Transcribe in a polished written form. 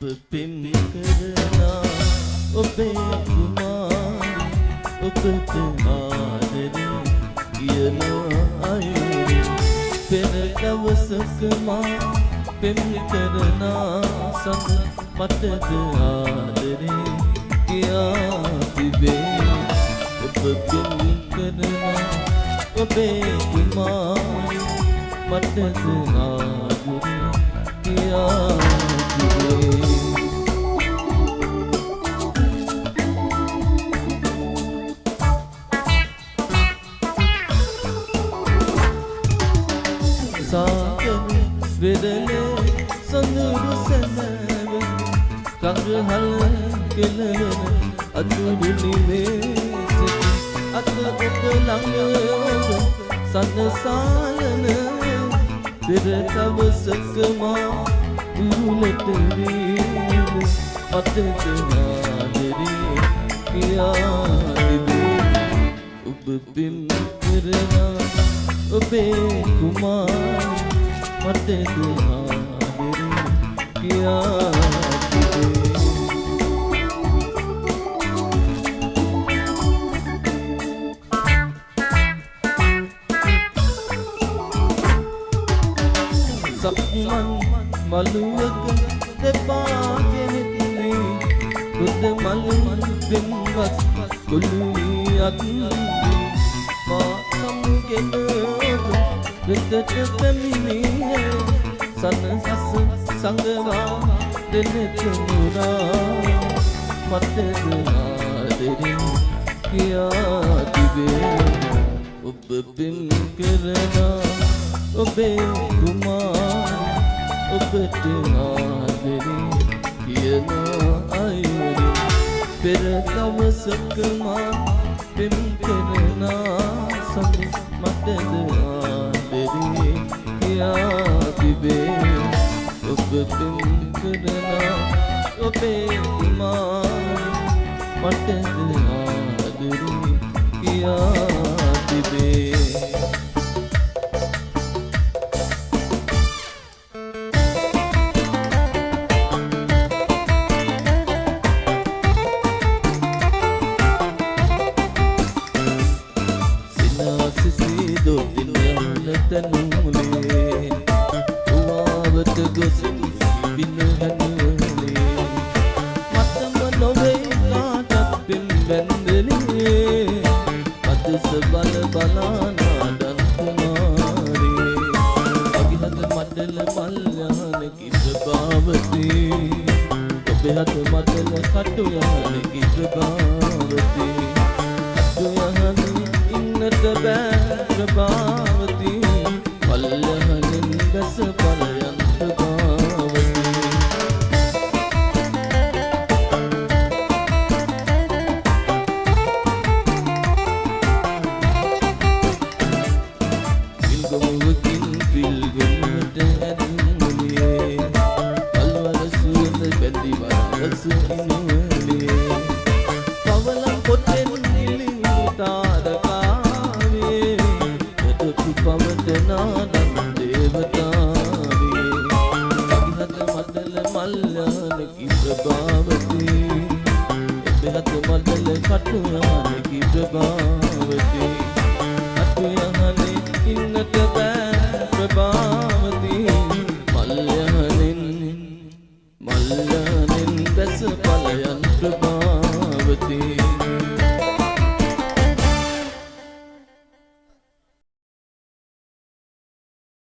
පින් කරනා ඔබේ කුමාරි ඔබට ආදරේ කියන අයුරු පෙර දවසක මා පින් කරනා සඳ මටද ආදරේ කියා තිබේ ඔබ පින් කරනා ඔබේ කුමාරි මටද ආදරේ කියා Saakani vedale sanduru sanawe Kangrahal kelana aduru nimese Atha oka langa sanna salana Pera dawasaka ma ulata veena Matata aadare kiya tibe Ob pin karana ඔබේ කුමාරි මටද ආදරේ කියා තිබේ සක්මන් මළුවක දෙපාගෙන ඉන්නේ බුද්ධ මල් දෙන්වත් කුළුයි අත්දී මා සමුගෙන වෙතට පැමිණියේ සනසස් සංගවා දෙනෙතුණා මටද ආදරේ කියා තිබේ ඔබ පින් කරනා ඔබේ කුමාරි ඔබට ආදරේ කියන අයුරු පෙර දවසක මා පින් කරනා සඳ මටද ආදරේ කියා තිබේ ඔබ පින් කරනා ඔබේ කුමාරි මටද ආදරේ කියා තිබේ තනුලේ උවාවට ගොස් බිනහනුලේ මතම නොවේ කාටත් පින් බැන්දනේ අදස බල බලානාඩන් කුමාරේ අගිහත මඩල මල්යහන කිප්‍රභාවතී ඔබේ හත මඩල කටු යහන කිප්‍රභාවතී කටු යහන ඉන්නට බෑ ප්‍රභාවතී පල්ලහනින් බැස පලයන්ත භාවතී පිල්ගොමුවකින් පිල්ගොමුවට ඇදුමුලියේ පල්වර සුවඳ බැඳි වරස ඉනුවලියේ පවලම් පොතෙන් නිලින් තාරකාවේ එතකු පවතනා දේවතාවේ අගිහත මඩල මල්යහන කිප්‍රභාවතී ඔබේ හත මඩල කටු යහන කිප්‍රභාවතී කටු යහනේ ඉන්නට බෑ ප්‍රභාවතී මල්යහනින් බැස පලයන් ප්‍රභාවතී